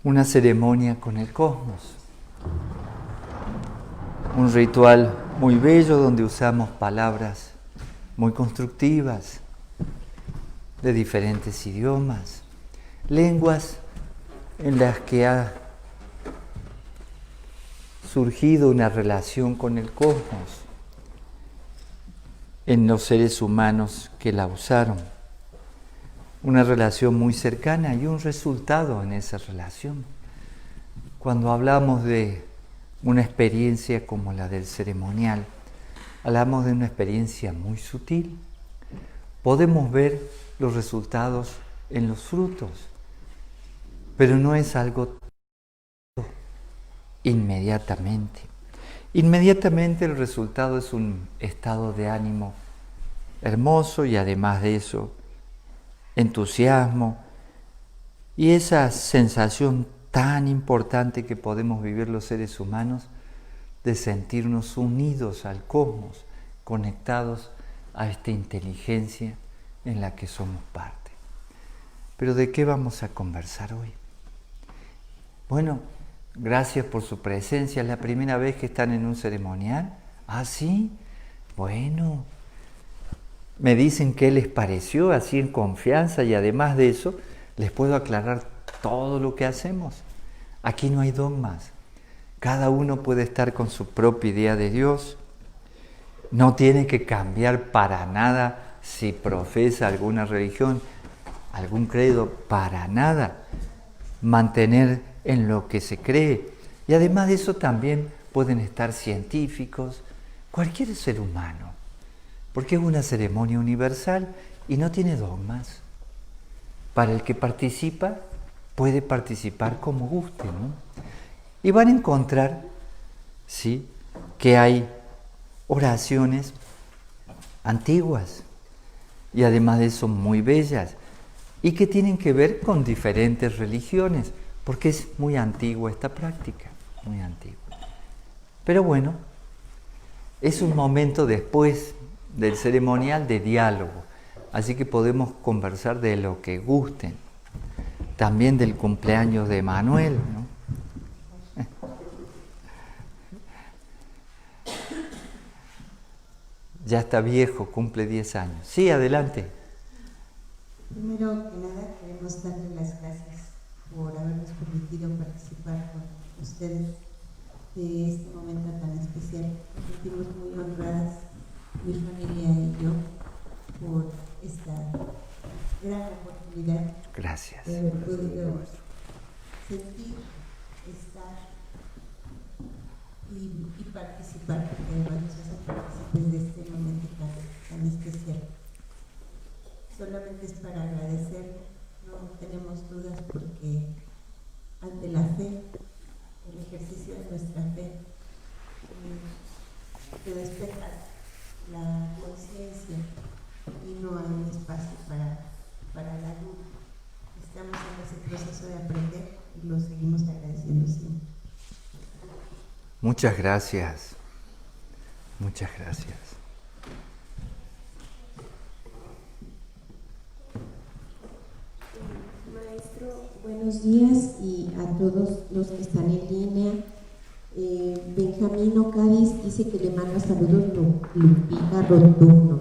una ceremonia con el cosmos. Un ritual muy bello donde usamos palabras muy constructivas de diferentes idiomas, lenguas en las que ha surgido una relación con el cosmos en los seres humanos que la usaron. Una relación muy cercana y un resultado en esa relación. Cuando hablamos de una experiencia como la del ceremonial, hablamos de una experiencia muy sutil. Podemos ver los resultados en los frutos, pero no es algo inmediatamente. Inmediatamente el resultado es un estado de ánimo hermoso y además de eso, entusiasmo y esa sensación tan importante que podemos vivir los seres humanos de sentirnos unidos al cosmos, conectados a esta inteligencia en la que somos parte. Pero ¿de qué vamos a conversar hoy? Bueno, gracias por su presencia. ¿Es la primera vez que están en un ceremonial? ¿Ah, sí? Bueno, me dicen qué les pareció, así en confianza, y además de eso, les puedo aclarar todo lo que hacemos. Aquí no hay dogmas. Cada uno puede estar con su propia idea de Dios. No tiene que cambiar para nada si profesa alguna religión, algún credo, para nada. Mantener en lo que se cree. Y además de eso también pueden estar científicos, cualquier ser humano. Porque es una ceremonia universal y no tiene dogmas. Para el que participa, puede participar como guste, ¿no? Y van a encontrar, ¿sí?, que hay oraciones antiguas y además de eso muy bellas y que tienen que ver con diferentes religiones, porque es muy antigua esta práctica, muy antigua. Pero bueno, es un momento después del ceremonial de diálogo, así que podemos conversar de lo que gusten, también del cumpleaños de Manuel, ¿no? Ya está viejo, cumple 10 años. Sí, adelante. Primero que nada, queremos darle las gracias por habernos permitido participar con ustedes de este momento tan especial. Nos sentimos muy honradas, mi familia y yo, por esta gran oportunidad. Gracias. De haber podido sentir, estar y participar, porque además nos hacen partícipes de este momento tan especial. Solamente es para agradecer, no tenemos dudas porque ante la fe, el ejercicio de nuestra fe, se despeja la conciencia y no hay espacio para la duda. Estamos en ese proceso de aprender y lo seguimos agradeciendo siempre. Muchas gracias. Muchas gracias. Maestro, buenos días y a todos los que están en línea. Benjamín Ocádiz dice que le manda saludos Lupita Rotuno.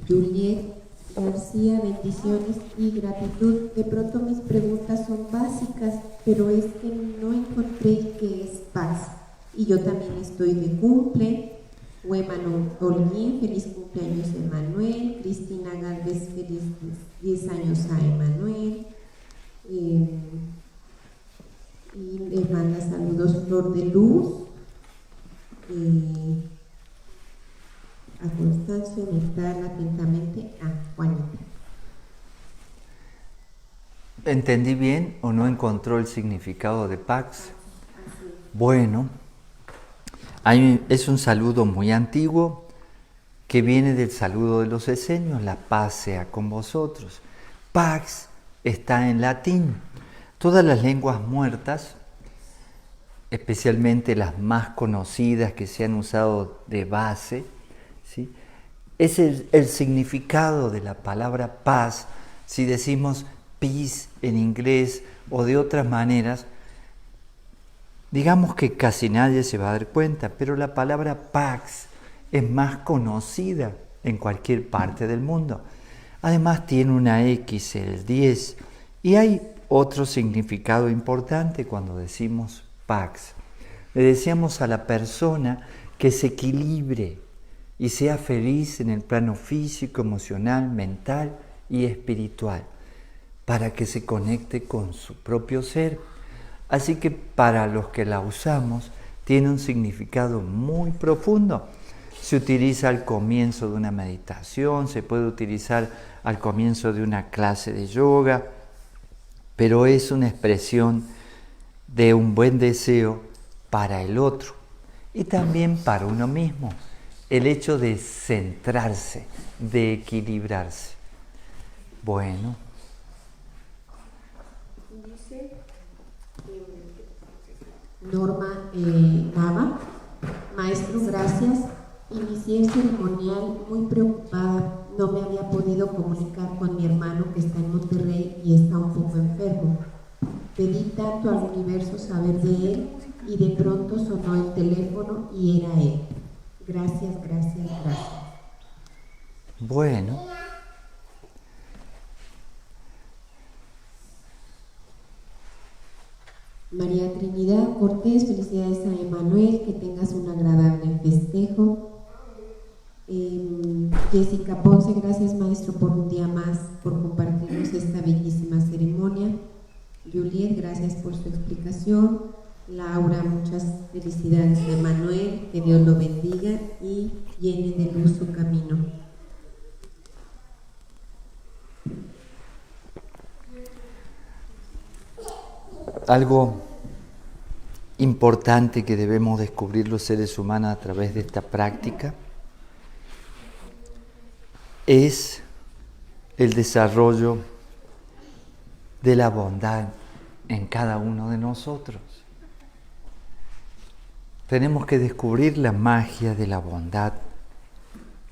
Juliet García, bendiciones y gratitud. De pronto mis preguntas son básicas, pero es que no encontré qué es paz. Y yo también estoy de cumple. Hueman Olguín, feliz cumpleaños Emanuel. Cristina Galvez, feliz 10 años a Emanuel. Y le manda saludos Flor de Luz. A Constancio, Nectar, atentamente a Juanita. ¿Entendí bien o no encontró el significado de Pax? Bueno, es un saludo muy antiguo que viene del saludo de los esenios, la paz sea con vosotros. Pax está en latín. Todas las lenguas muertas, especialmente las más conocidas que se han usado de base, ¿sí?, es el significado de la palabra paz. Si decimos peace en inglés o de otras maneras, digamos que casi nadie se va a dar cuenta, pero la palabra pax es más conocida en cualquier parte del mundo. Además tiene una X, el 10, y hay otro significado importante cuando decimos pax. Le deseamos a la persona que se equilibre y sea feliz en el plano físico, emocional, mental y espiritual, para que se conecte con su propio ser. Así que para los que la usamos, tiene un significado muy profundo. Se utiliza al comienzo de una meditación, se puede utilizar al comienzo de una clase de yoga, pero es una expresión de un buen deseo para el otro y también para uno mismo. El hecho de centrarse, de equilibrarse. Bueno. Dice Norma Nava, maestro, gracias. Inicié el ceremonial muy preocupada. No me había podido comunicar con mi hermano que está en Monterrey y está un poco enfermo. Pedí tanto al universo saber de él y de pronto sonó el teléfono y era él. Gracias, gracias, gracias. Bueno. María Trinidad Cortés, felicidades a Emanuel, que tengas un agradable festejo. Jessica Ponce, gracias maestro por un día más, por compartirnos esta bellísima ceremonia. Juliet, gracias por su explicación. Laura, muchas felicidades a Emanuel, que Dios lo bendiga y llene de luz su camino. Algo importante que debemos descubrir los seres humanos a través de esta práctica es el desarrollo de la bondad en cada uno de nosotros. Tenemos que descubrir la magia de la bondad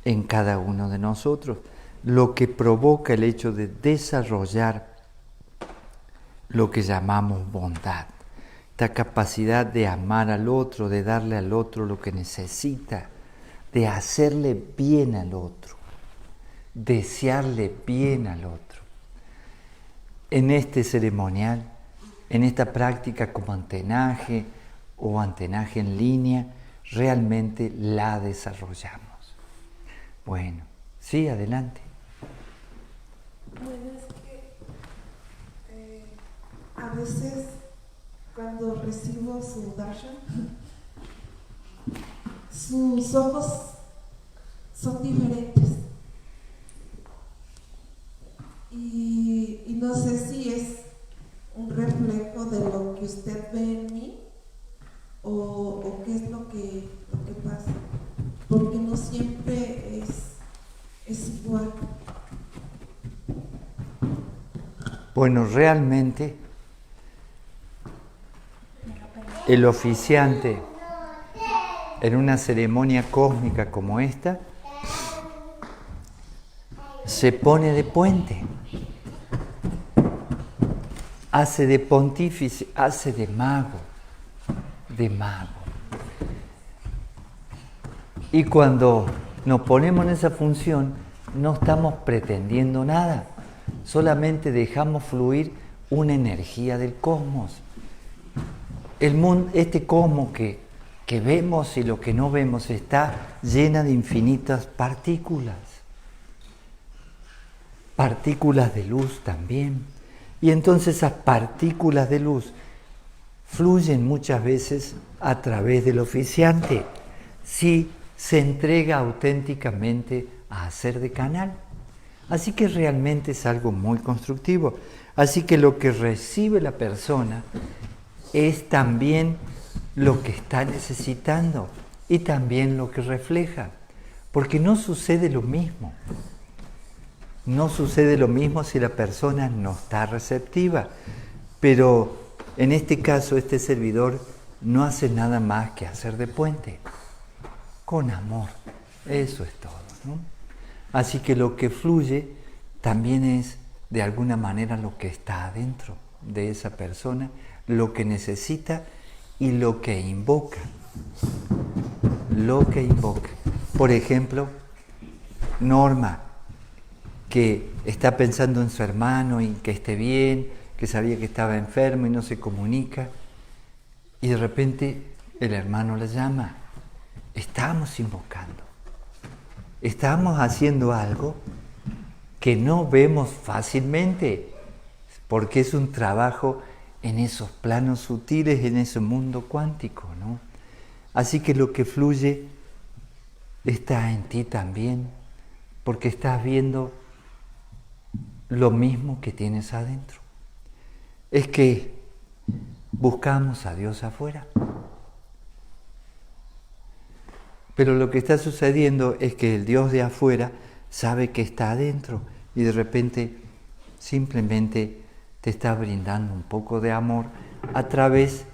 en cada uno de nosotros, lo que provoca el hecho de desarrollar lo que llamamos bondad, esta capacidad de amar al otro, de darle al otro lo que necesita, de hacerle bien al otro, desearle bien al otro. En este ceremonial, en esta práctica como antenaje o antenaje en línea, realmente la desarrollamos. Bueno, sí, adelante. Bueno, es que a veces cuando recibo su darshan, sus ojos son diferentes. Y no sé si es un reflejo de lo que usted ve en mí o qué es lo que pasa, porque no siempre es igual. Bueno, realmente el oficiante en una ceremonia cósmica como esta se pone de puente, hace de pontífice, hace de mago, Y cuando nos ponemos en esa función, no estamos pretendiendo nada, solamente dejamos fluir una energía del cosmos. El mundo, este cosmos que vemos y lo que no vemos está llena de infinitas partículas de luz también. Y entonces esas partículas de luz fluyen muchas veces a través del oficiante, si se entrega auténticamente a hacer de canal. Así que realmente es algo muy constructivo. Así que lo que recibe la persona es también lo que está necesitando y también lo que refleja, porque no sucede lo mismo. No sucede lo mismo si la persona no está receptiva, pero en este caso este servidor no hace nada más que hacer de puente, con amor, eso es todo, ¿no? Así que lo que fluye también es de alguna manera lo que está adentro de esa persona, lo que necesita y lo que invoca. Lo que invoca. Por ejemplo, Norma, que está pensando en su hermano y que esté bien, que sabía que estaba enfermo y no se comunica, y de repente el hermano la llama. Estamos invocando. Estamos haciendo algo que no vemos fácilmente, porque es un trabajo en esos planos sutiles, en ese mundo cuántico, ¿no? Así que lo que fluye está en ti también, porque estás viendo lo mismo que tienes adentro. Es que buscamos a Dios afuera. Pero lo que está sucediendo es que el Dios de afuera sabe que está adentro y de repente simplemente te está brindando un poco de amor a través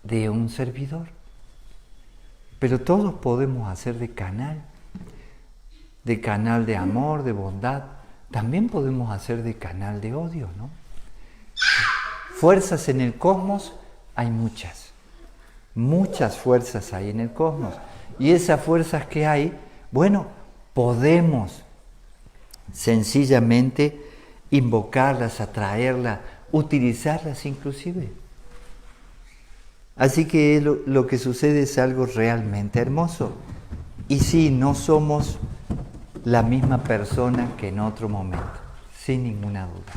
de un servidor. Pero todos podemos hacer de canal de amor, de bondad. También podemos hacer de canal de odio, ¿no? Fuerzas en el cosmos hay muchas fuerzas hay en el cosmos. Y esas fuerzas que hay, bueno, podemos sencillamente invocarlas, atraerlas, utilizarlas inclusive. Así que lo que sucede es algo realmente hermoso. Y sí, no somos la misma persona que en otro momento, sin ninguna duda.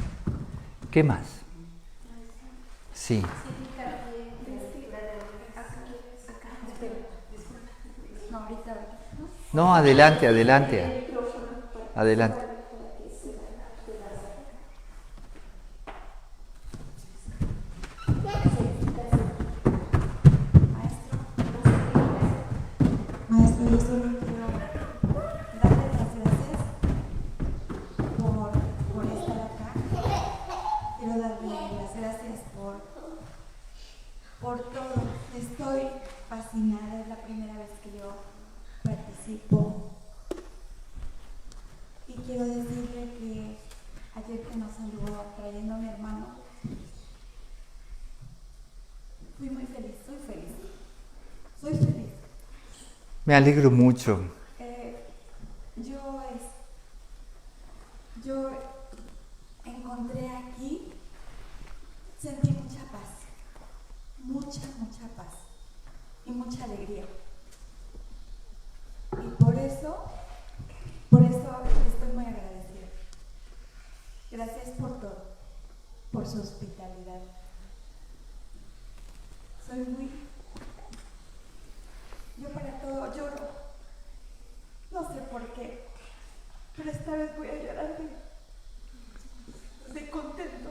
¿Qué más? Sí. No, adelante. Adelante. Maestro, yo solo quiero darle las gracias por estar acá. Quiero darle las gracias por todo. Estoy fascinada, es la primera vez que yo participo. Y quiero decirle que ayer que nos saludó trayendo a mi hermano, fui muy feliz, soy feliz. Me alegro mucho. Yo encontré aquí, sentí mucha paz y mucha alegría. Y por eso estoy muy agradecida. Gracias por todo, por su hospitalidad. Yo para todo lloro. No sé por qué, pero esta vez voy a llorar de contento.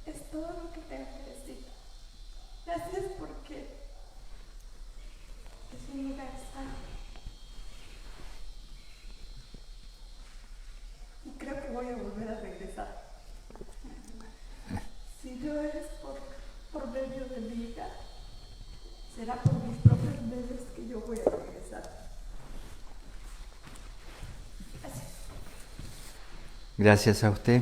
Es todo lo que tengo que decir. Gracias porque es universal. Y creo que voy a volver a regresar. Si no es por medio de mi hija, será por mis propios medios que yo voy a regresar. Gracias. Gracias a usted.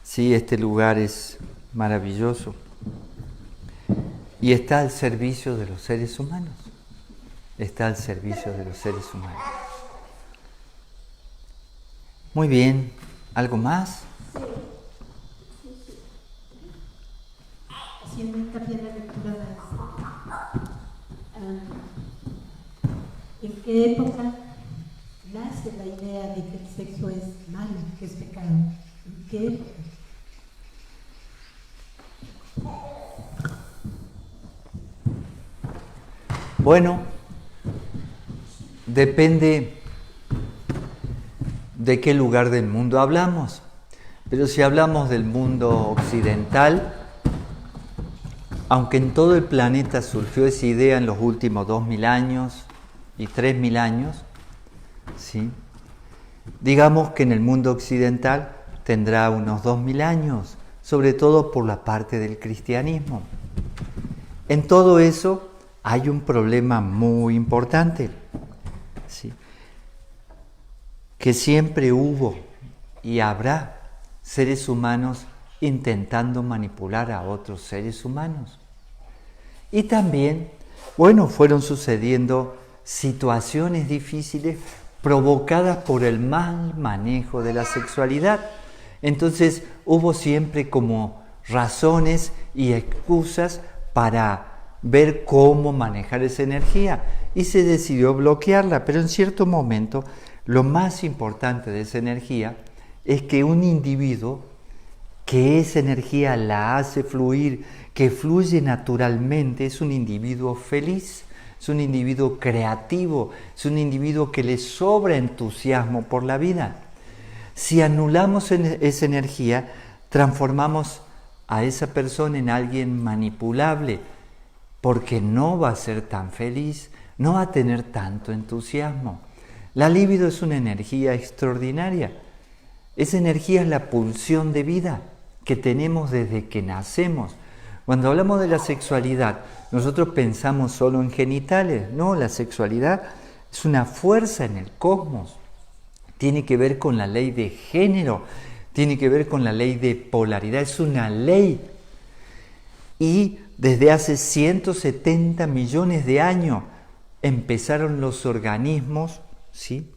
Sí, este lugar es maravilloso y está al servicio de los seres humanos. Muy bien. ¿Algo más? Haciendo hincapié en la lectura ¿en qué época nace la idea de que el sexo es malo, que es pecado? ¿En qué época? Bueno, depende de qué lugar del mundo hablamos. Pero si hablamos del mundo occidental, aunque en todo el planeta surgió esa idea en los últimos 2000 años y 3000 años, ¿sí? Digamos que en el mundo occidental tendrá unos 2000 años, sobre todo por la parte del cristianismo. En todo eso hay un problema muy importante, ¿sí? que siempre hubo y habrá seres humanos intentando manipular a otros seres humanos. Y también, fueron sucediendo situaciones difíciles provocadas por el mal manejo de la sexualidad. Entonces hubo siempre como razones y excusas para ver cómo manejar esa energía y se decidió bloquearla, pero en cierto momento lo más importante de esa energía es que un individuo que esa energía la hace fluir, que fluye naturalmente, es un individuo feliz, es un individuo creativo, es un individuo que le sobra entusiasmo por la vida. Si anulamos esa energía, transformamos a esa persona en alguien manipulable, porque no va a ser tan feliz, no va a tener tanto entusiasmo. La libido es una energía extraordinaria. Esa energía es la pulsión de vida que tenemos desde que nacemos. Cuando hablamos de la sexualidad, nosotros pensamos solo en genitales. No, la sexualidad es una fuerza en el cosmos. Tiene que ver con la ley de género, tiene que ver con la ley de polaridad, es una ley. Y desde hace 170 millones de años empezaron los organismos, ¿sí?,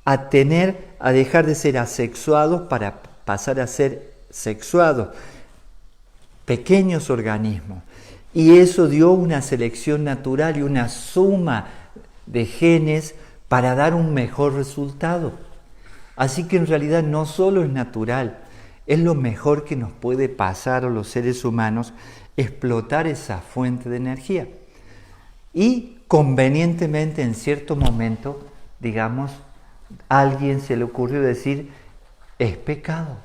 a dejar de ser asexuados para pasar a ser sexuados, pequeños organismos. Y eso dio una selección natural y una suma de genes para dar un mejor resultado. Así que en realidad no solo es natural, es lo mejor que nos puede pasar a los seres humanos, explotar esa fuente de energía. Y convenientemente en cierto momento, digamos, a alguien se le ocurrió decir, es pecado.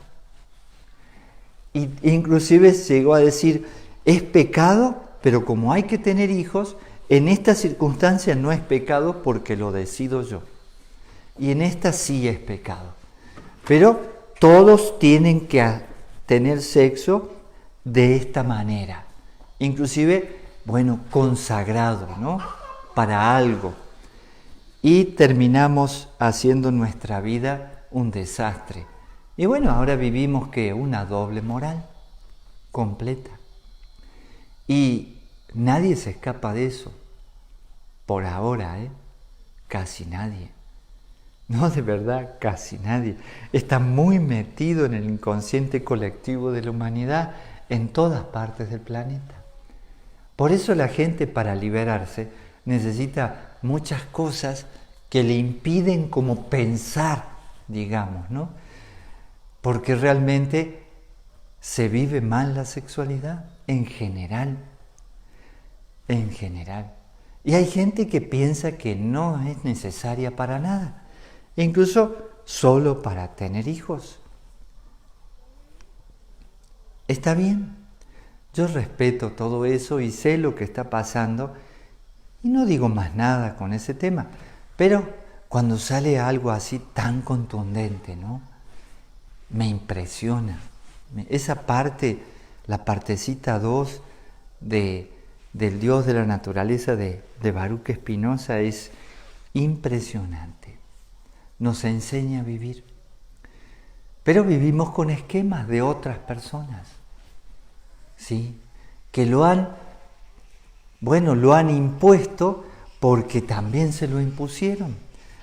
Y inclusive llegó a decir, es pecado, pero como hay que tener hijos, en esta circunstancia no es pecado porque lo decido yo. Y en esta sí es pecado. Pero todos tienen que tener sexo de esta manera. Inclusive, consagrado, ¿no?, para algo. Y terminamos haciendo nuestra vida un desastre. Y ahora vivimos una doble moral completa. Y nadie se escapa de eso. Por ahora, casi nadie. No, de verdad, casi nadie. Está muy metido en el inconsciente colectivo de la humanidad en todas partes del planeta. Por eso la gente, para liberarse, necesita muchas cosas que le impiden como pensar, digamos, ¿no? Porque realmente se vive mal la sexualidad en general. En general. Y hay gente que piensa que no es necesaria para nada. Incluso solo para tener hijos. Está bien, yo respeto todo eso y sé lo que está pasando y no digo más nada con ese tema, pero cuando sale algo así tan contundente, ¿no?, me impresiona. Esa parte, la partecita 2 del Dios de la naturaleza de Baruch Spinoza es impresionante. Nos enseña a vivir. Pero vivimos con esquemas de otras personas, ¿sí?, que lo han impuesto porque también se lo impusieron.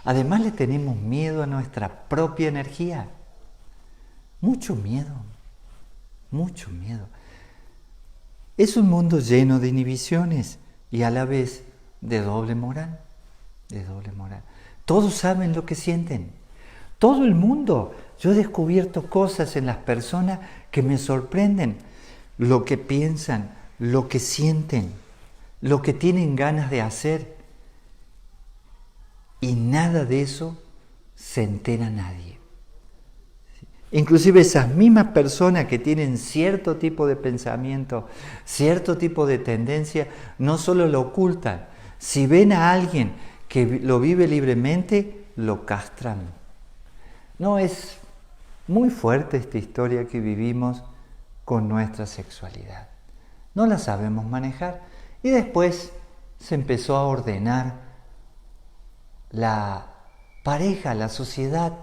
Además le tenemos miedo a nuestra propia energía. Mucho miedo, mucho miedo. Es un mundo lleno de inhibiciones y a la vez de doble moral, Todos saben lo que sienten, todo el mundo. Yo he descubierto cosas en las personas que me sorprenden, lo que piensan, lo que sienten, lo que tienen ganas de hacer. Y nada de eso se entera nadie. Inclusive esas mismas personas que tienen cierto tipo de pensamiento, cierto tipo de tendencia, no solo lo ocultan. Si ven a alguien que lo vive libremente, lo castran. No, es muy fuerte esta historia que vivimos con nuestra sexualidad. No la sabemos manejar. Y después se empezó a ordenar la pareja, la sociedad,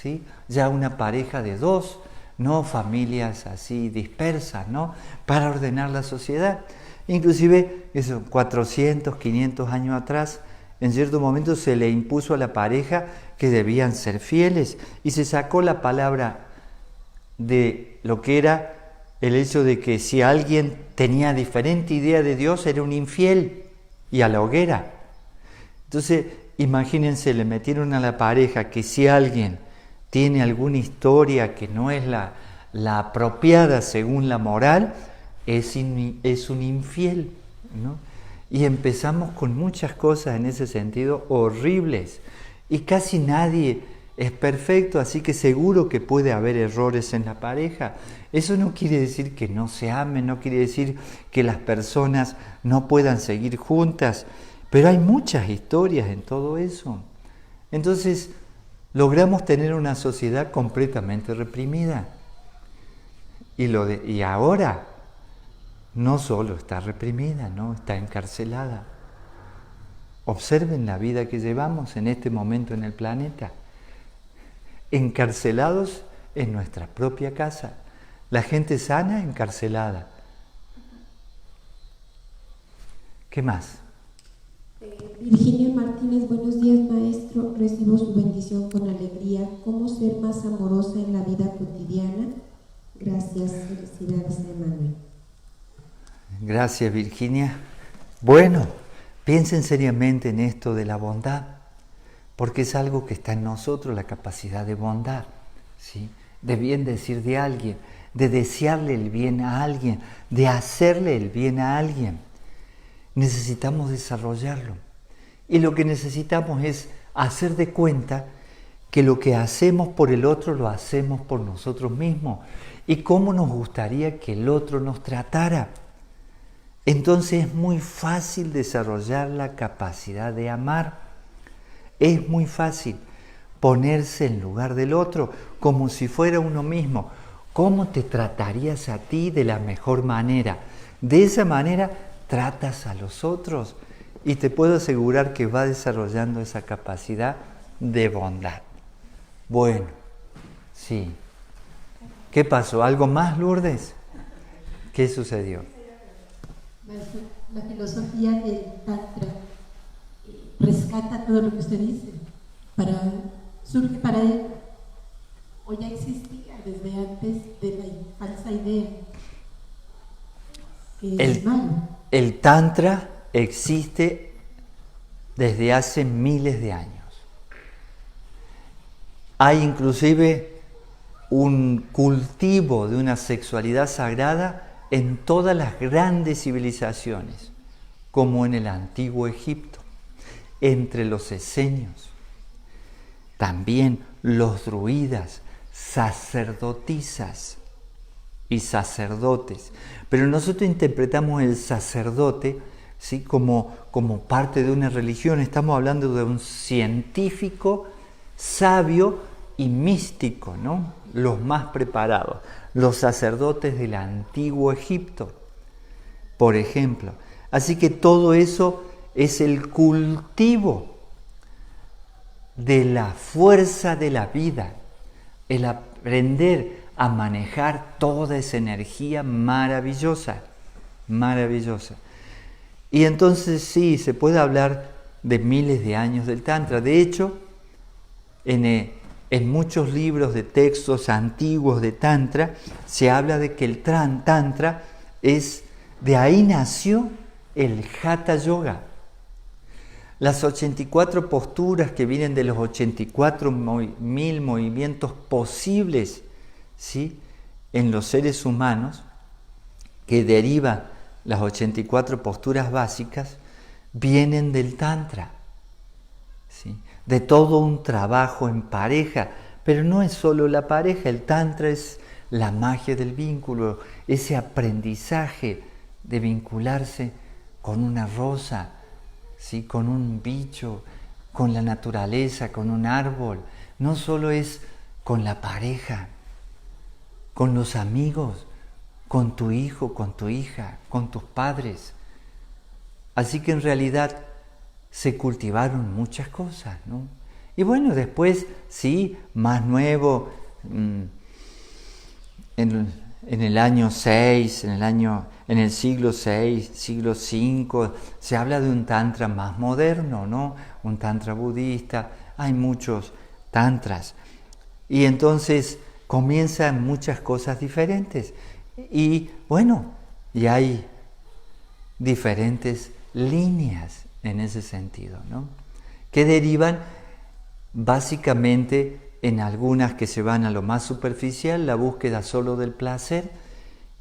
¿sí? Ya una pareja de dos, no familias así dispersas, ¿no? Para ordenar la sociedad. Inclusive, eso, 400, 500 años atrás, en cierto momento se le impuso a la pareja que debían ser fieles y se sacó la palabra de lo que era el hecho de que si alguien tenía diferente idea de Dios era un infiel y a la hoguera. Entonces, imagínense, le metieron a la pareja que si alguien tiene alguna historia que no es la apropiada según la moral, es un infiel, ¿no? Y empezamos con muchas cosas en ese sentido horribles. Y casi nadie es perfecto, así que seguro que puede haber errores en la pareja. Eso no quiere decir que no se amen, no quiere decir que las personas no puedan seguir juntas, pero hay muchas historias en todo eso. Entonces, logramos tener una sociedad completamente reprimida. Y ahora no solo está reprimida, no, está encarcelada. Observen la vida que llevamos en este momento en el planeta. Encarcelados en nuestra propia casa. La gente sana encarcelada. ¿Qué más? Virginia Martínez, buenos días, maestro. Recibo su bendición con alegría. ¿Cómo ser más amorosa en la vida cotidiana? Gracias, felicidades, Emanuel. Gracias, Virginia. Bueno, piensen seriamente en esto de la bondad, porque es algo que está en nosotros, la capacidad de bondad, ¿sí? De bien decir de alguien, de desearle el bien a alguien, de hacerle el bien a alguien. Necesitamos desarrollarlo. Y lo que necesitamos es hacer de cuenta que lo que hacemos por el otro lo hacemos por nosotros mismos. Y cómo nos gustaría que el otro nos tratara. Entonces es muy fácil desarrollar la capacidad de amar. Es muy fácil ponerse en lugar del otro como si fuera uno mismo. ¿Cómo te tratarías a ti de la mejor manera? De esa manera tratas a los otros y te puedo asegurar que va desarrollando esa capacidad de bondad. Bueno, sí. ¿Qué pasó? ¿Algo más, Lourdes? ¿Qué sucedió? La filosofía del Tantra rescata todo lo que usted dice. Surge para él, o ya existía desde antes de la falsa idea que es malo. El Tantra existe desde hace miles de años. Hay inclusive un cultivo de una sexualidad sagrada en todas las grandes civilizaciones, como en el antiguo Egipto, entre los esenios, también los druidas, sacerdotisas y sacerdotes. Pero nosotros interpretamos el sacerdote, ¿sí?, como parte de una religión. Estamos hablando de un científico, sabio y místico, ¿no? Los más preparados, los sacerdotes del antiguo Egipto, por ejemplo. Así que todo eso es el cultivo de la fuerza de la vida, el aprender a manejar toda esa energía maravillosa, maravillosa. Y entonces sí, se puede hablar de miles de años del Tantra. De hecho, en muchos libros de textos antiguos de Tantra, se habla de que el Tantra de ahí nació el Hatha Yoga. Las 84 posturas que vienen de los 84.000 movimientos posibles, ¿sí?, en los seres humanos, que derivan las 84 posturas básicas, vienen del Tantra, ¿sí?, de todo un trabajo en pareja. Pero no es solo la pareja, el Tantra es la magia del vínculo, ese aprendizaje de vincularse con una rosa, ¿sí?, con un bicho, con la naturaleza, con un árbol. No solo es con la pareja, con los amigos, con tu hijo, con tu hija, con tus padres. Así que en realidad se cultivaron muchas cosas, ¿no? Y bueno, después, sí, más nuevo, en el año 6, en el siglo 6, siglo 5, se habla de un tantra más moderno, ¿no? Un tantra budista, hay muchos tantras. Y entonces comienzan muchas cosas diferentes. Y bueno, y hay diferentes líneas en ese sentido, ¿no? Que derivan básicamente en algunas que se van a lo más superficial, la búsqueda solo del placer,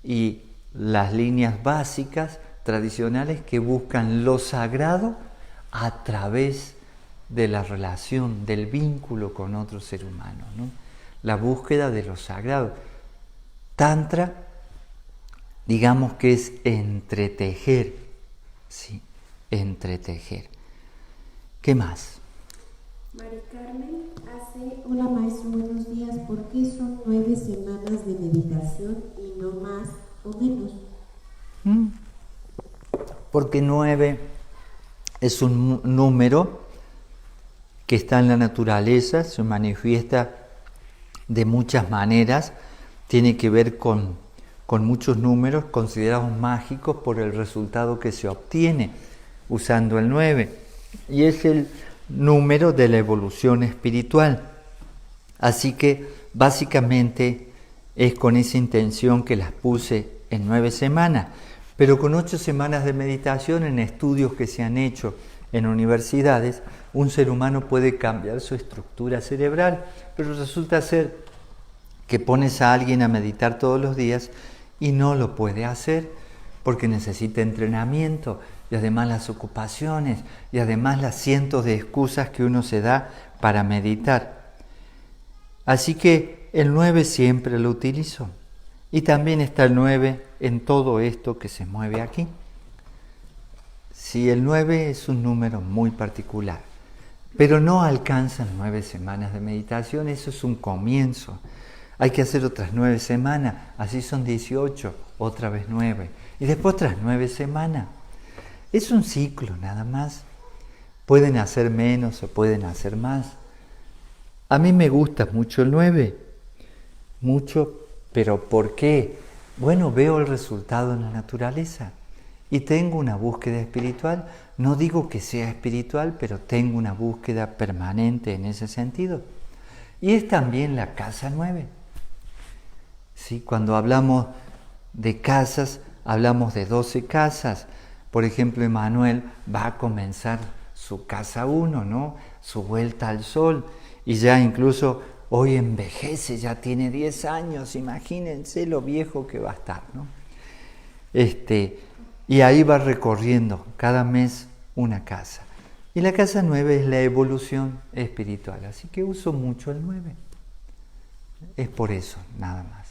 y las líneas básicas, tradicionales, que buscan lo sagrado a través de la relación, del vínculo con otro ser humano, ¿no? La búsqueda de lo sagrado. Tantra, digamos que es entretejer, ¿sí? Entretejer. ¿Qué más? Mari Carmen hace: hola maestro, buenos días. ¿Por qué son 9 semanas de meditación y no más o menos? Porque 9 es un número que está en la naturaleza, se manifiesta de muchas maneras, tiene que ver con muchos números considerados mágicos por el resultado que se obtiene usando el 9. Y es el número de la evolución espiritual. Así que básicamente es con esa intención que las puse en 9 semanas, pero con 8 semanas de meditación, en estudios que se han hecho en universidades, un ser humano puede cambiar su estructura cerebral, pero resulta ser que pones a alguien a meditar todos los días y no lo puede hacer porque necesita entrenamiento, y además las ocupaciones, y además las cientos de excusas que uno se da para meditar. Así que el 9 siempre lo utilizo. Y también está el 9 en todo esto que se mueve aquí. Sí, el 9 es un número muy particular, pero no alcanzan 9 semanas de meditación, eso es un comienzo. Hay que hacer otras 9 semanas, así son 18, otra vez 9, y después otras 9 semanas. Es un ciclo nada más. Pueden hacer menos o pueden hacer más. A mí me gusta mucho el 9, mucho, pero ¿por qué? Bueno, veo el resultado en la naturaleza y tengo una búsqueda espiritual. No digo que sea espiritual, pero tengo una búsqueda permanente en ese sentido. Y es también la casa 9. ¿Sí? Cuando hablamos de casas, hablamos de 12 casas. Por ejemplo, Emanuel va a comenzar su casa 1, ¿no? Su vuelta al sol. Y ya incluso hoy envejece, ya tiene 10 años. Imagínense lo viejo que va a estar, ¿no? Y ahí va recorriendo cada mes una casa. Y la casa 9 es la evolución espiritual. Así que uso mucho el 9. Es por eso, nada más.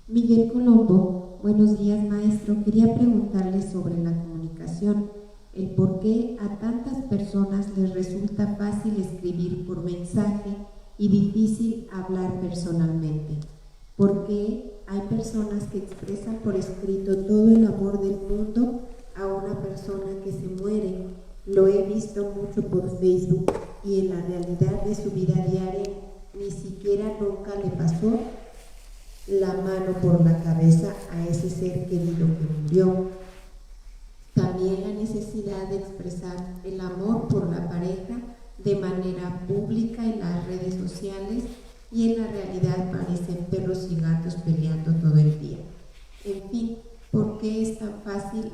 Miguel Colombo: buenos días maestro, quería preguntarle sobre la comunicación, el por qué a tantas personas les resulta fácil escribir por mensaje y difícil hablar personalmente. ¿Por qué hay personas que expresan por escrito todo el amor del mundo a una persona que se muere? Lo he visto mucho por Facebook y en la realidad de su vida diaria ni siquiera nunca le pasó la mano por la cabeza a ese ser querido que murió. También la necesidad de expresar el amor por la pareja de manera pública en las redes sociales, y en la realidad parecen perros y gatos peleando todo el día. En fin, ¿por qué es tan fácil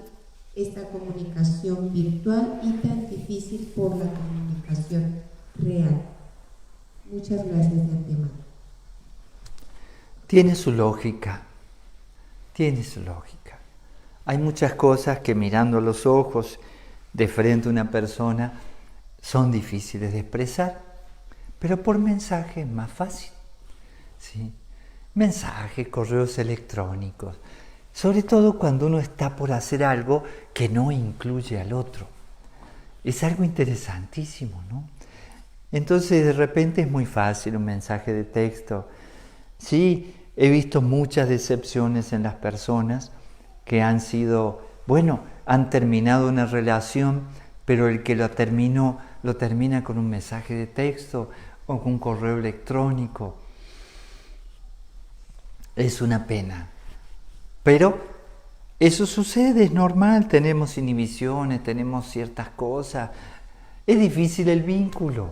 esta comunicación virtual y tan difícil por la comunicación real? Muchas gracias de antemano. Tiene su lógica, tiene su lógica. Hay muchas cosas que mirando a los ojos de frente a una persona son difíciles de expresar, pero por mensaje es más fácil, ¿sí? Mensajes, correos electrónicos, sobre todo cuando uno está por hacer algo que no incluye al otro. Es algo interesantísimo, ¿no? Entonces de repente es muy fácil un mensaje de texto. Sí, he visto muchas decepciones en las personas que han terminado una relación, pero el que la terminó lo termina con un mensaje de texto o con un correo electrónico. Es una pena. Pero eso sucede, es normal, tenemos inhibiciones, tenemos ciertas cosas. Es difícil el vínculo,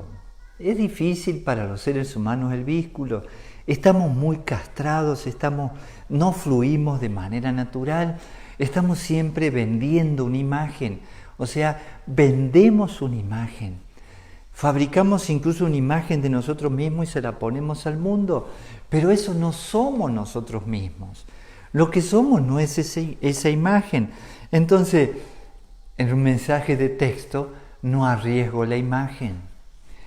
es difícil para los seres humanos el vínculo. Estamos muy castrados, no fluimos de manera natural, estamos siempre vendiendo una imagen, o sea, vendemos una imagen. Fabricamos incluso una imagen de nosotros mismos y se la ponemos al mundo, pero eso no somos nosotros mismos. Lo que somos no es esa imagen. Entonces, en un mensaje de texto no arriesgo la imagen.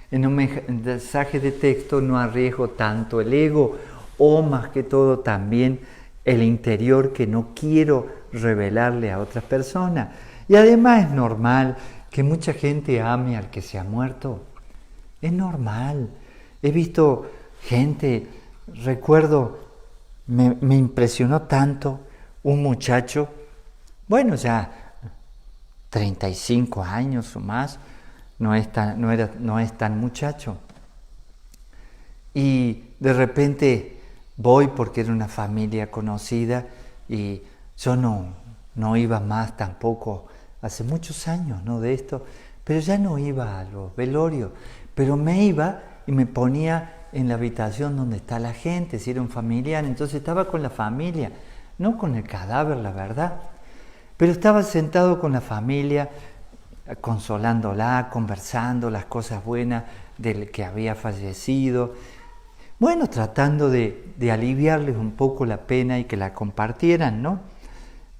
En un mensaje de texto no arriesgo tanto el ego o más que todo también el interior que no quiero revelarle a otras personas. Y además es normal que mucha gente ame al que se ha muerto. Es normal. He visto gente, recuerdo, me impresionó tanto un muchacho, bueno, ya 35 años o más, no es tan muchacho. Y de repente voy porque era una familia conocida y yo no iba más tampoco, hace muchos años, ¿no? De esto, pero ya no iba a los velorios, pero me iba y me ponía en la habitación donde está la gente, si era un familiar, entonces estaba con la familia, no con el cadáver, la verdad, pero estaba sentado con la familia, consolándola, conversando las cosas buenas del que había fallecido, bueno, tratando de aliviarles un poco la pena y que la compartieran, ¿no?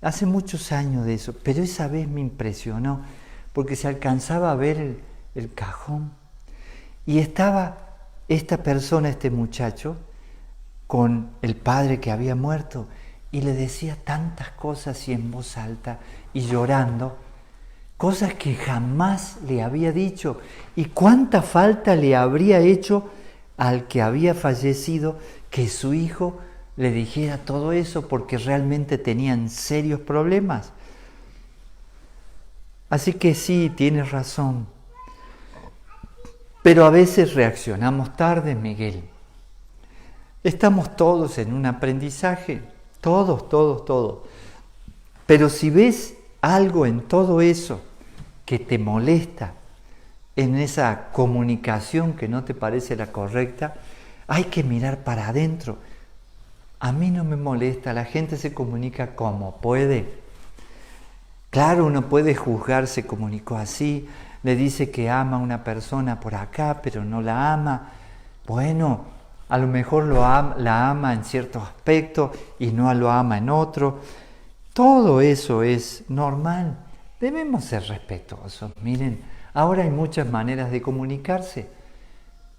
Hace muchos años de eso, pero esa vez me impresionó, porque se alcanzaba a ver el cajón, y estaba esta persona, este muchacho, con el padre que había muerto, y le decía tantas cosas y en voz alta, y llorando, cosas que jamás le había dicho, y cuánta falta le habría hecho al que había fallecido que su hijo le dijera todo eso, porque realmente tenían serios problemas. Así que sí, tienes razón. Pero a veces reaccionamos tarde, Miguel. Estamos todos en un aprendizaje, todos. Pero si ves algo en todo eso que te molesta, en esa comunicación que no te parece la correcta, hay que mirar para adentro. A mí no me molesta, la gente se comunica como puede. Claro, uno puede juzgar, se comunicó así, le dice que ama a una persona por acá, pero no la ama. Bueno, a lo mejor la ama en ciertos aspectos y no lo ama en otro. Todo eso es normal. Debemos ser respetuosos. Miren, ahora hay muchas maneras de comunicarse.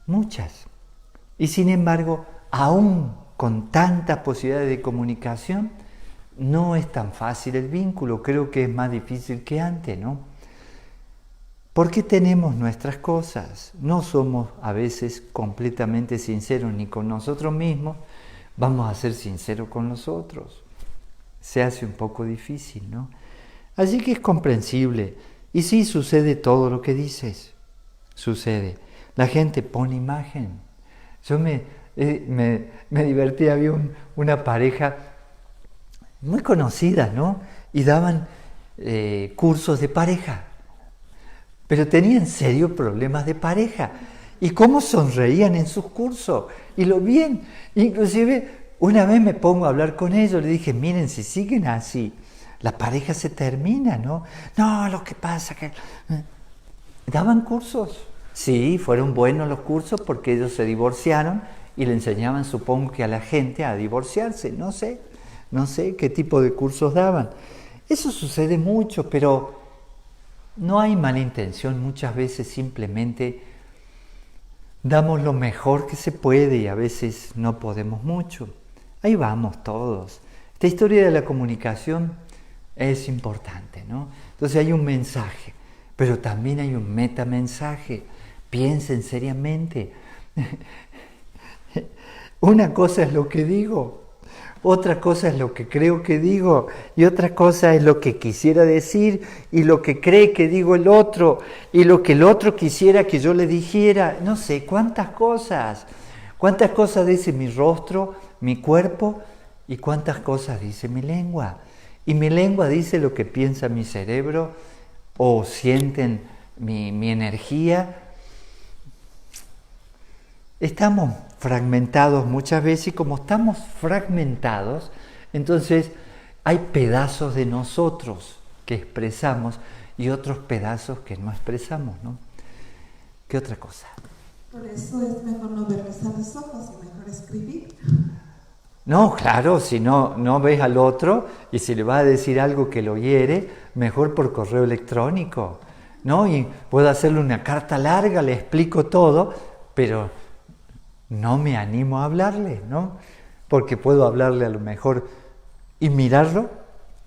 Muchas. Y sin embargo, aún con tantas posibilidades de comunicación, no es tan fácil el vínculo. Creo que es más difícil que antes, ¿no? Porque tenemos nuestras cosas, no somos a veces completamente sinceros ni con nosotros mismos, vamos a ser sinceros con los otros. Se hace un poco difícil, ¿no? Así que es comprensible. Y sí, sucede todo lo que dices, sucede. La gente pone imagen. Yo me divertí, había una pareja muy conocida, ¿no? Y daban cursos de pareja. Pero tenían serios problemas de pareja. Y cómo sonreían en sus cursos. Y lo bien. Inclusive, una vez me pongo a hablar con ellos, le dije, miren, si siguen así, la pareja se termina, ¿no? No, lo que pasa que... ¿Daban cursos? Sí, fueron buenos los cursos porque ellos se divorciaron y le enseñaban, supongo que a la gente a divorciarse. No sé qué tipo de cursos daban. Eso sucede mucho, pero... no hay mala intención, muchas veces simplemente damos lo mejor que se puede y a veces no podemos mucho. Ahí vamos todos. Esta historia de la comunicación es importante, ¿no? Entonces hay un mensaje, pero también hay un metamensaje. Piensen seriamente. Una cosa es lo que digo, otra cosa es lo que creo que digo, y otra cosa es lo que quisiera decir, y lo que cree que digo el otro, y lo que el otro quisiera que yo le dijera. No sé, cuántas cosas dice mi rostro, mi cuerpo, y cuántas cosas dice mi lengua. Y mi lengua dice lo que piensa mi cerebro, o sienten mi energía. Estamos fragmentados muchas veces, y como estamos fragmentados, entonces hay pedazos de nosotros que expresamos y otros pedazos que no expresamos, ¿no? ¿Qué otra cosa? Por eso es mejor no verles a los ojos y mejor escribir. No, claro, si no ves al otro y si le vas a decir algo que lo hiere, mejor por correo electrónico, ¿no? Y puedo hacerle una carta larga, le explico todo, pero no me animo a hablarle, ¿no? Porque puedo hablarle a lo mejor y mirarlo,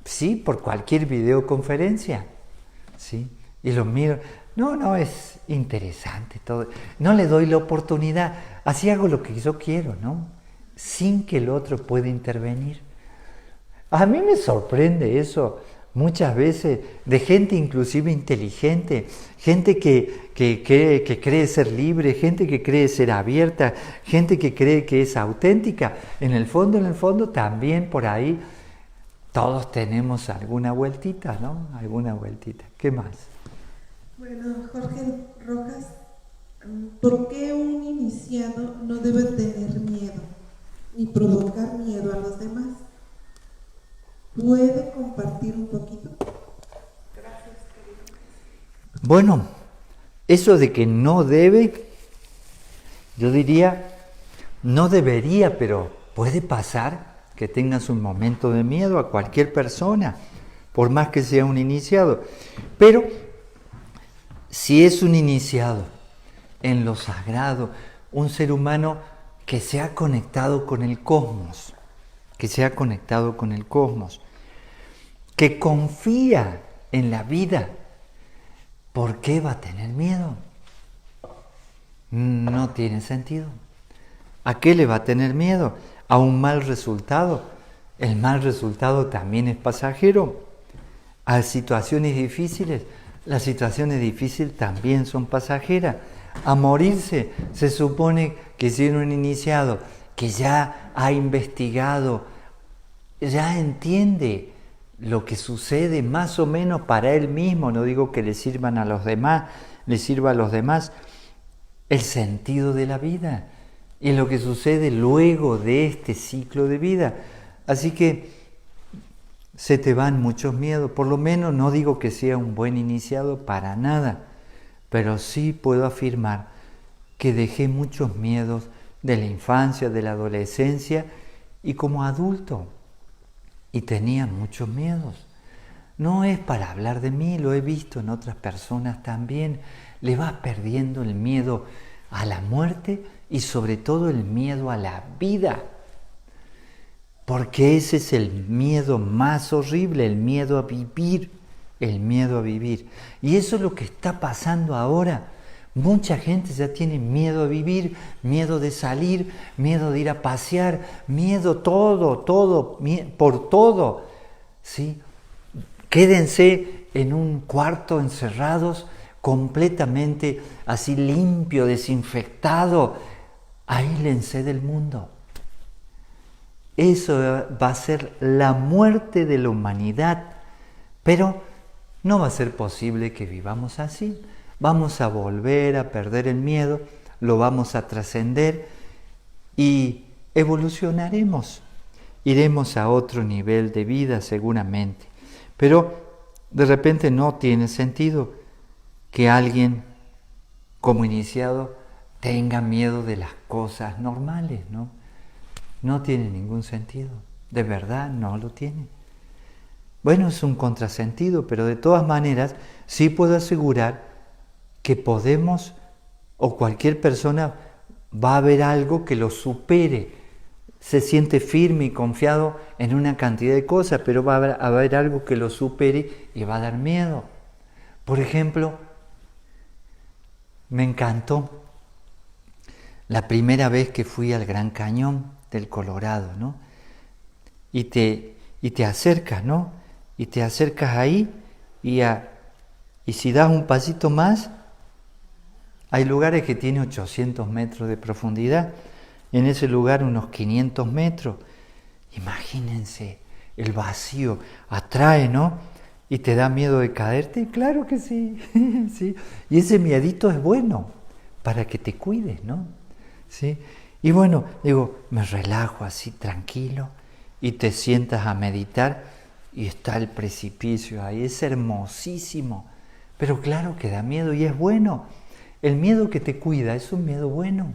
sí, por cualquier videoconferencia, ¿sí? Y lo miro. No, es interesante todo. No le doy la oportunidad, así hago lo que yo quiero, ¿no? Sin que el otro pueda intervenir. A mí me sorprende eso muchas veces de gente inclusive inteligente, gente que cree ser libre, gente que cree ser abierta, gente que cree que es auténtica. En el fondo también por ahí todos tenemos alguna vueltita, ¿no? Alguna vueltita. ¿Qué más? Bueno, Jorge Rojas, ¿por qué un iniciado no debe tener miedo ni provocar miedo a los demás? ¿Puede compartir un poquito? Gracias, querido. Bueno, eso de que no debe, yo diría, no debería, pero puede pasar que tengas un momento de miedo a cualquier persona, por más que sea un iniciado. Pero si es un iniciado en lo sagrado, un ser humano que se ha conectado con el cosmos, que confía en la vida, ¿por qué va a tener miedo? No tiene sentido. ¿A qué le va a tener miedo? ¿A un mal resultado? El mal resultado también es pasajero. ¿A situaciones difíciles? Las situaciones difíciles también son pasajeras. A morirse, se supone que si un iniciado que ya ha investigado, ya entiende lo que sucede más o menos para él mismo, no digo que le sirva a los demás, el sentido de la vida y lo que sucede luego de este ciclo de vida. Así que se te van muchos miedos, por lo menos no digo que sea un buen iniciado para nada, pero sí puedo afirmar que dejé muchos miedos de la infancia, de la adolescencia y como adulto, y tenía muchos miedos. No es para hablar de mí, lo he visto en otras personas también. Le vas perdiendo el miedo a la muerte y sobre todo el miedo a la vida. Porque ese es el miedo más horrible, el miedo a vivir, Y eso es lo que está pasando ahora. Mucha gente ya tiene miedo a vivir, miedo de salir, miedo de ir a pasear, miedo por todo, ¿sí? Quédense en un cuarto encerrados, completamente así limpio, desinfectado, aíslense del mundo. Eso va a ser la muerte de la humanidad, pero no va a ser posible que vivamos así. Vamos a volver a perder el miedo, lo vamos a trascender y evolucionaremos. Iremos a otro nivel de vida seguramente. Pero de repente no tiene sentido que alguien como iniciado tenga miedo de las cosas normales, ¿no? No tiene ningún sentido, de verdad no lo tiene. Bueno, es un contrasentido, pero de todas maneras sí puedo asegurar que podemos, o cualquier persona va a ver algo que lo supere, se siente firme y confiado en una cantidad de cosas, pero va a haber algo que lo supere y va a dar miedo. Por ejemplo, me encantó la primera vez que fui al Gran Cañón del Colorado, ¿no? y te acercas, ¿no? Y te acercas ahí y si das un pasito más, hay lugares que tienen 800 metros de profundidad, en ese lugar unos 500 metros. Imagínense, el vacío atrae, ¿no? ¿Y te da miedo de caerte? Claro que sí, sí. Y ese miedito es bueno para que te cuides, ¿no? ¿Sí? Y bueno, digo, me relajo así tranquilo y te sientas a meditar y está el precipicio ahí, es hermosísimo. Pero claro que da miedo y es bueno. El miedo que te cuida es un miedo bueno,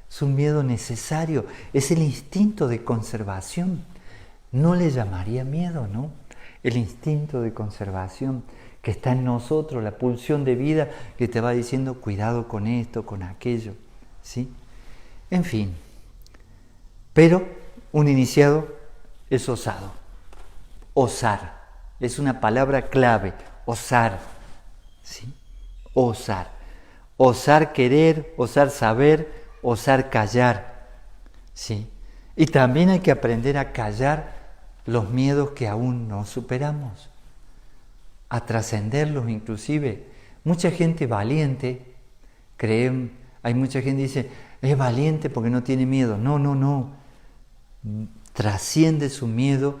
es un miedo necesario, es el instinto de conservación. No le llamaría miedo, ¿no? El instinto de conservación que está en nosotros, la pulsión de vida que te va diciendo cuidado con esto, con aquello, ¿sí? En fin, pero un iniciado es osado. Osar, es una palabra clave, osar, ¿sí? Osar. Osar querer, osar saber, osar callar, ¿sí? Y también hay que aprender a callar los miedos que aún no superamos, a trascenderlos inclusive. Mucha gente valiente, hay mucha gente que dice, es valiente porque no tiene miedo. No. Trasciende su miedo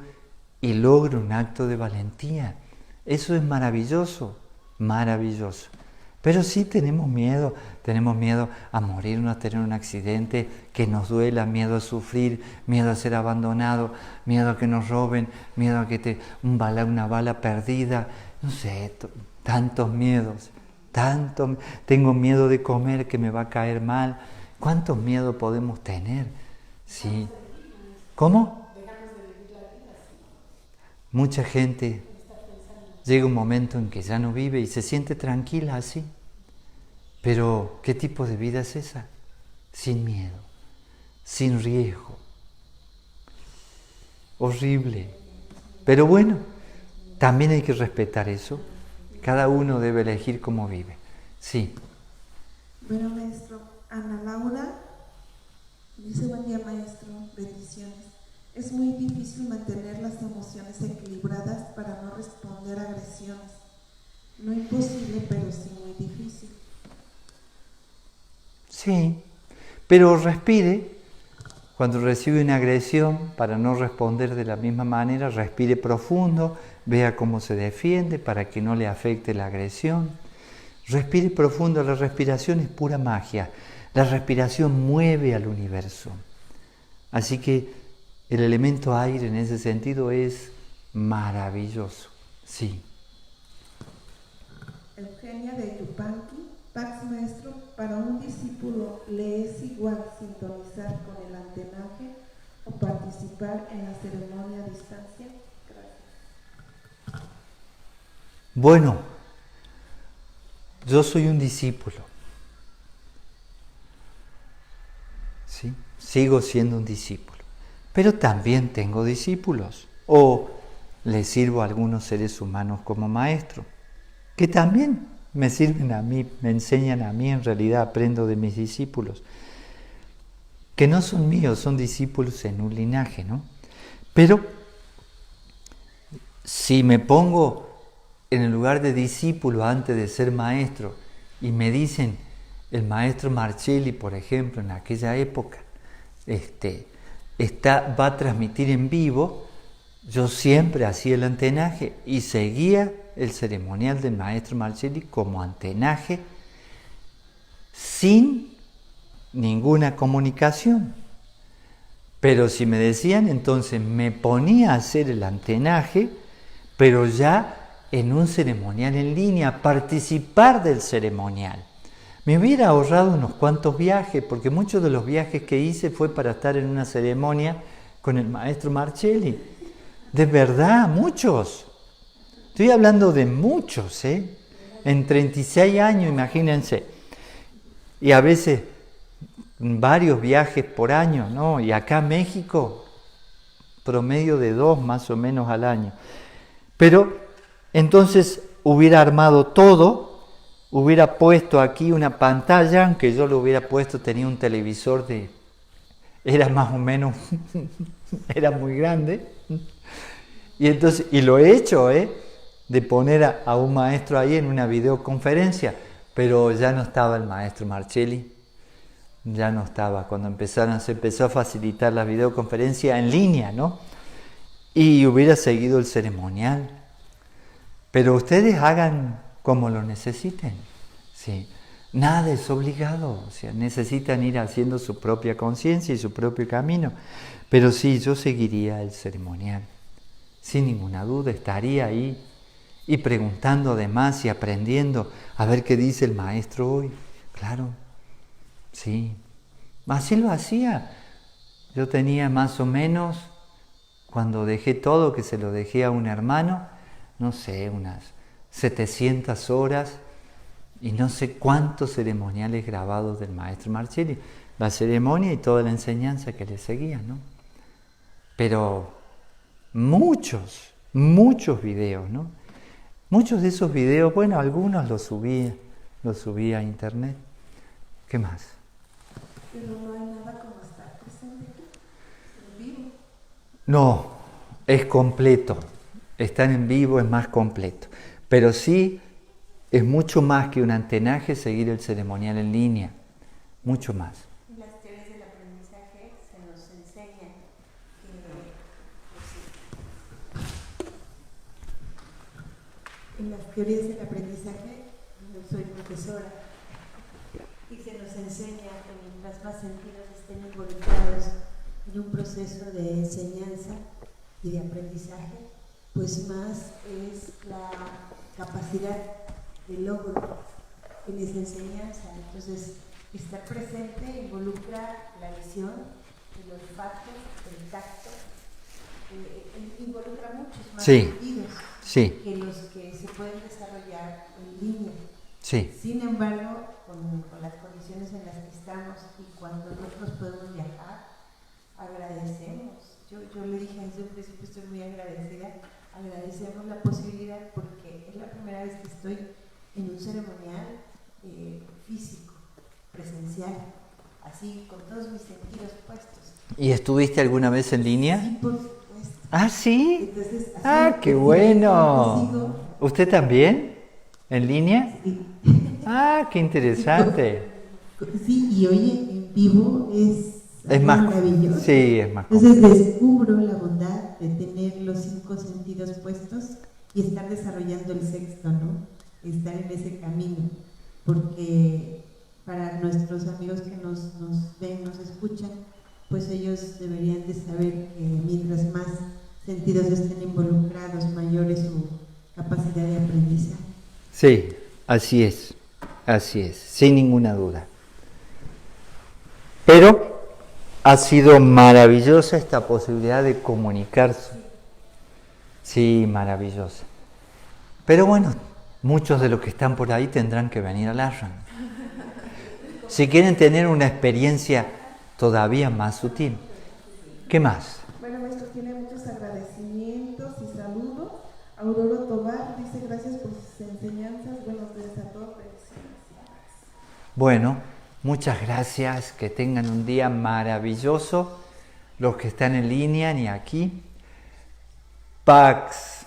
y logra un acto de valentía. Eso es maravilloso, maravilloso. Pero sí tenemos miedo a morirnos, a tener un accidente que nos duela, miedo a sufrir, miedo a ser abandonado, miedo a que nos roben, miedo a que una bala perdida, no sé, tantos miedos, tengo miedo de comer que me va a caer mal. ¿Cuántos miedos podemos tener? Sí. ¿Cómo? Mucha gente llega un momento en que ya no vive y se siente tranquila así. Pero, ¿qué tipo de vida es esa? Sin miedo, sin riesgo. Horrible. Pero bueno, también hay que respetar eso. Cada uno debe elegir cómo vive. Sí. Bueno, maestro, Ana Laura dice, buen día, maestro, bendiciones. Es muy difícil mantener las emociones equilibradas para no responder a agresiones. No imposible, pero sí muy difícil. Sí, pero respire. Cuando recibe una agresión, para no responder de la misma manera, respire profundo, vea cómo se defiende para que no le afecte la agresión. Respire profundo, la respiración es pura magia. La respiración mueve al universo. Así que el elemento aire en ese sentido es maravilloso. Sí. Eugenia de Yupanqui, Pax maestro, para un discípulo le es igual sintonizar con el antenaje o participar en la ceremonia a distancia. Gracias. Bueno, yo soy un discípulo. ¿Sí? Sigo siendo un discípulo. Pero también tengo discípulos. O les sirvo a algunos seres humanos como maestro, que también me sirven a mí, me enseñan a mí, en realidad aprendo de mis discípulos, que no son míos, son discípulos en un linaje, ¿no? Pero si me pongo en el lugar de discípulo antes de ser maestro y me dicen, el maestro Marcelli, por ejemplo, en aquella época, va a transmitir en vivo, yo siempre hacía el antenaje y seguía el ceremonial del maestro Marcelli como antenaje sin ninguna comunicación. Pero si me decían, entonces me ponía a hacer el antenaje, pero ya en un ceremonial en línea, participar del ceremonial. Me hubiera ahorrado unos cuantos viajes, porque muchos de los viajes que hice fue para estar en una ceremonia con el maestro Marcelli. De verdad, muchos. Estoy hablando de muchos, ¿eh? En 36 años, imagínense. Y a veces varios viajes por año, ¿no? Y acá en México, promedio de 2 más o menos al año. Pero entonces hubiera armado todo, hubiera puesto aquí una pantalla, aunque yo lo hubiera puesto, tenía un televisor era más o menos, era muy grande. Y entonces, y lo he hecho, de poner a un maestro ahí en una videoconferencia, pero ya no estaba el maestro Marcelli, ya no estaba. Cuando se empezó a facilitar la videoconferencia en línea, ¿no? Y hubiera seguido el ceremonial. Pero ustedes hagan como lo necesiten, ¿sí? Nada es obligado, o sea, necesitan ir haciendo su propia conciencia y su propio camino. Pero sí, yo seguiría el ceremonial, sin ninguna duda, estaría ahí y preguntando además y aprendiendo a ver qué dice el maestro hoy. Claro, sí, así lo hacía. Yo tenía más o menos, cuando dejé todo, que se lo dejé a un hermano, no sé, unas 700 horas y no sé cuántos ceremoniales grabados del maestro Marcelli, la ceremonia y toda la enseñanza que le seguía, ¿no? Pero muchos videos, ¿no? Muchos de esos videos, bueno, algunos los subí a internet. ¿Qué más? Pero no hay nada como estar presente aquí, en vivo. No, es completo. Estar en vivo es más completo. Pero sí, es mucho más que un antenaje seguir el ceremonial en línea. Mucho más. En las teorías del aprendizaje se nos enseña En las teorías del aprendizaje, yo soy profesora, y se nos enseña que mientras más sentidos estén involucrados en un proceso de enseñanza y de aprendizaje, pues más es la capacidad de logro en esa enseñanza. Entonces, estar presente involucra la visión, el olfato, el tacto, involucra muchos más sentidos que los que se pueden desarrollar en línea. Sí. Sin embargo, con las condiciones en las que estamos y cuando nosotros podemos viajar, agradecemos. Yo le dije desde un principio, estoy muy agradecida. Agradecemos la posibilidad porque es la primera vez que estoy en un ceremonial físico, presencial, así con todos mis sentidos puestos. ¿Y estuviste alguna vez en línea? Sí, por supuesto. ¿Ah, sí? Entonces, ¡Qué bueno! ¿Usted también? ¿En línea? Sí. ¡Qué interesante! Sí, y oye, en vivo es más maravilloso. Sí, es más Entonces descubro la bondad de tener los 5 sentidos puestos y estar desarrollando el sexto, ¿no? Estar en ese camino, porque para nuestros amigos que nos ven, nos escuchan, pues ellos deberían de saber que mientras más sentidos estén involucrados, mayor es su capacidad de aprendizaje. Sí, así es, sin ninguna duda. Pero ha sido maravillosa esta posibilidad de comunicarse. Sí, maravillosa. Pero bueno, muchos de los que están por ahí tendrán que venir al ashram. Si quieren tener una experiencia todavía más sutil. ¿Qué más? Bueno, maestro, tiene muchos agradecimientos y saludos. Aurora Tobar dice gracias por sus enseñanzas. Buenos días a todos. Bueno, muchas gracias. Que tengan un día maravilloso. Los que están en línea ni aquí. Pax